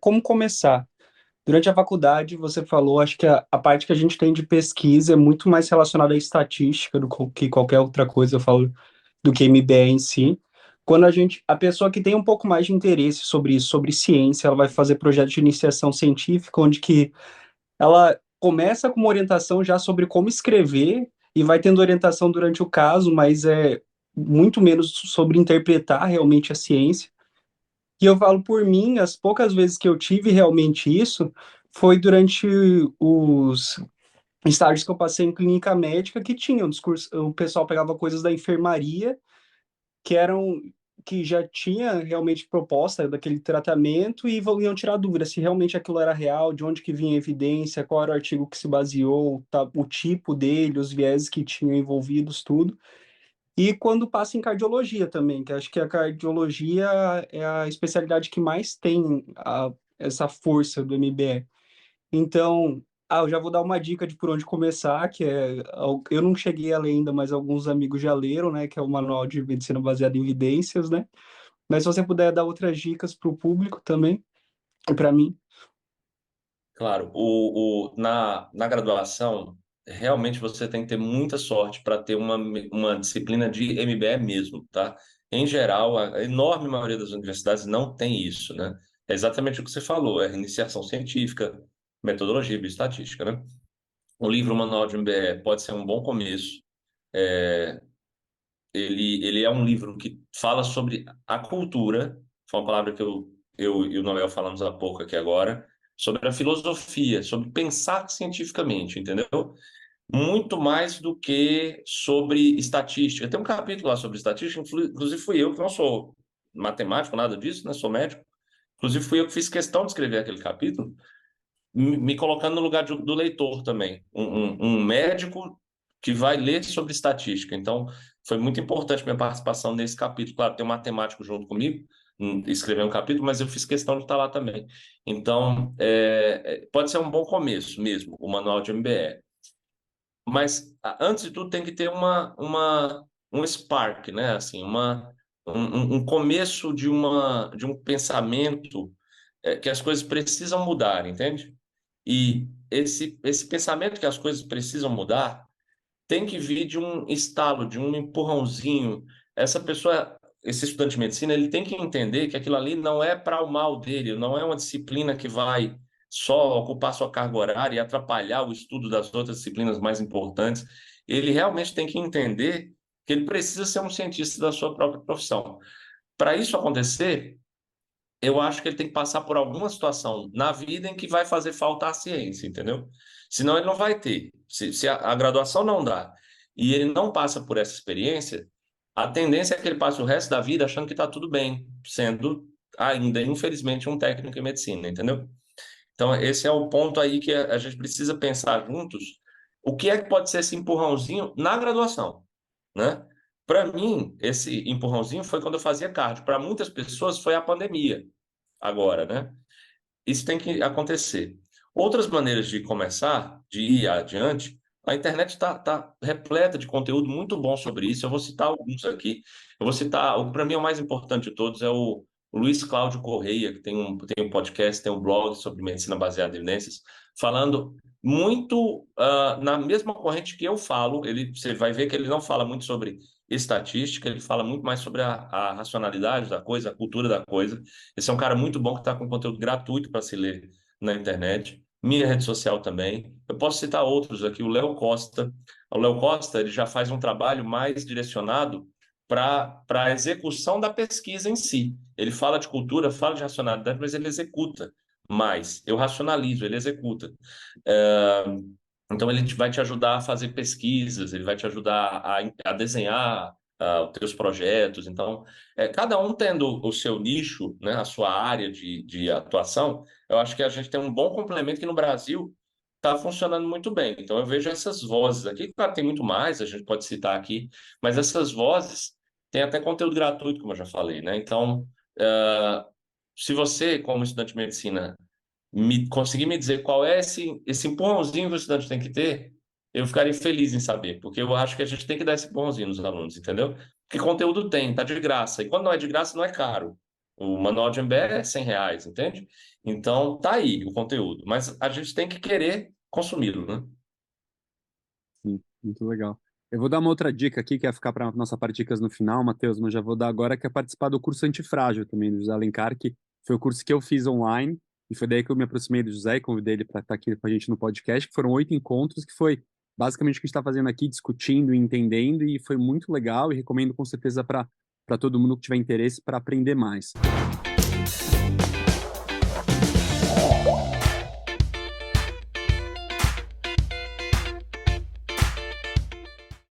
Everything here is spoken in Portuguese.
como começar. Durante a faculdade, você falou, acho que a parte que a gente tem de pesquisa é muito mais relacionada à estatística que qualquer outra coisa, eu falo do que MBA em si. Quando a pessoa que tem um pouco mais de interesse sobre isso, sobre ciência, ela vai fazer projeto de iniciação científica, onde que ela começa com uma orientação já sobre como escrever e vai tendo orientação durante o caso, mas é muito menos sobre interpretar realmente a ciência. E eu falo por mim, as poucas vezes que eu tive realmente isso foi durante os estágios que eu passei em clínica médica que tinham discurso, o pessoal pegava coisas da enfermaria que eram que já tinha realmente proposta daquele tratamento e iam tirar dúvidas se realmente aquilo era real, de onde que vinha a evidência, qual era o artigo que se baseou, tá, o tipo dele, os vieses que tinham envolvidos, tudo. E quando passa em cardiologia também, que acho que a cardiologia é a especialidade que mais tem essa força do MBE. Então, eu já vou dar uma dica de por onde começar, que é, eu não cheguei a ler ainda, mas alguns amigos já leram, né, que é o Manual de Medicina Baseada em Evidências, né? Mas se você puder dar outras dicas para o público também, e para mim. Claro, na graduação, realmente você tem que ter muita sorte para ter uma disciplina de MBE mesmo, tá? Em geral, a enorme maioria das universidades não tem isso, né? É exatamente o que você falou, é iniciação científica, metodologia, bioestatística, né? O livro Manual de MBE pode ser um bom começo. Ele é um livro que fala sobre a cultura, foi uma palavra que eu e o Noel falamos há pouco aqui agora, sobre a filosofia, sobre pensar cientificamente, entendeu? Muito mais do que sobre estatística. Tem um capítulo lá sobre estatística, inclusive fui eu, que não sou matemático, nada disso, né? Sou médico. Inclusive fui eu que fiz questão de escrever aquele capítulo, me colocando no lugar do leitor também. Um médico que vai ler sobre estatística. Então, foi muito importante minha participação nesse capítulo. Claro, tem um matemático junto comigo, escrever um capítulo, mas eu fiz questão de estar lá também. Então, pode ser um bom começo mesmo, o manual de MBE. Mas, antes de tudo, tem que ter um spark, né? Assim, um começo de um pensamento que as coisas precisam mudar, entende? E esse pensamento que as coisas precisam mudar tem que vir de um estalo, de um empurrãozinho. Essa pessoa, esse estudante de medicina, ele tem que entender que aquilo ali não é para o mal dele, não é uma disciplina que vai só ocupar sua carga horária e atrapalhar o estudo das outras disciplinas mais importantes. Ele realmente tem que entender que ele precisa ser um cientista da sua própria profissão. Para isso acontecer, eu acho que ele tem que passar por alguma situação na vida em que vai fazer falta a ciência, entendeu? Senão ele não vai ter. Se a graduação não dá e ele não passa por essa experiência, a tendência é que ele passe o resto da vida achando que está tudo bem, sendo ainda, infelizmente, um técnico em medicina, entendeu? Então, esse é o ponto aí que a gente precisa pensar juntos. O que é que pode ser esse empurrãozinho na graduação, né? Para mim, esse empurrãozinho foi quando eu fazia cardio. Para muitas pessoas foi a pandemia agora, né? Isso tem que acontecer. Outras maneiras de começar, de ir adiante, a internet tá repleta de conteúdo muito bom sobre isso. Eu vou citar alguns aqui. Eu vou citar, o para mim, o mais importante de todos é o Luiz Cláudio Correia, que tem um podcast, tem um blog sobre medicina baseada em evidências, falando muito na mesma corrente que eu falo. Você vai ver que ele não fala muito sobre estatística, ele fala muito mais sobre a racionalidade da coisa, a cultura da coisa. Esse é um cara muito bom que está com conteúdo gratuito para se ler na internet. Minha rede social também. Eu posso citar outros aqui, o Léo Costa. O Léo Costa, ele já faz um trabalho mais direcionado para a execução da pesquisa em si. Ele fala de cultura, fala de racionalidade, mas ele executa mais. Eu racionalizo, ele executa. É, então, ele vai te ajudar a fazer pesquisas, ele vai te ajudar a desenhar os teus projetos. Então, cada um tendo o seu nicho, né, a sua área de atuação, eu acho que a gente tem um bom complemento que no Brasil está funcionando muito bem. Então, eu vejo essas vozes aqui, claro, tem muito mais, a gente pode citar aqui, mas essas vozes têm até conteúdo gratuito, como eu já falei, né? Então, eh, se você, como estudante de medicina, conseguir me dizer qual é esse empurrãozinho que o estudante tem que ter, eu ficaria feliz em saber, porque eu acho que a gente tem que dar esse empurrãozinho nos alunos, entendeu? Porque conteúdo tem, tá de graça. E quando não é de graça, não é caro. O manual de MBA é R$ 100, entende? Então, tá aí o conteúdo, mas a gente tem que querer consumi-lo, né? Sim, muito legal. Eu vou dar uma outra dica aqui, que é ficar para a nossa parte de dicas no final, Matheus, mas já vou dar agora, que é participar do curso Antifrágil também, do José Alencar, que foi o curso que eu fiz online, e foi daí que eu me aproximei do José e convidei ele para estar aqui com a gente no podcast, que foram 8 encontros, que foi basicamente o que a gente está fazendo aqui, discutindo e entendendo, e foi muito legal, e recomendo com certeza para todo mundo que tiver interesse para aprender mais.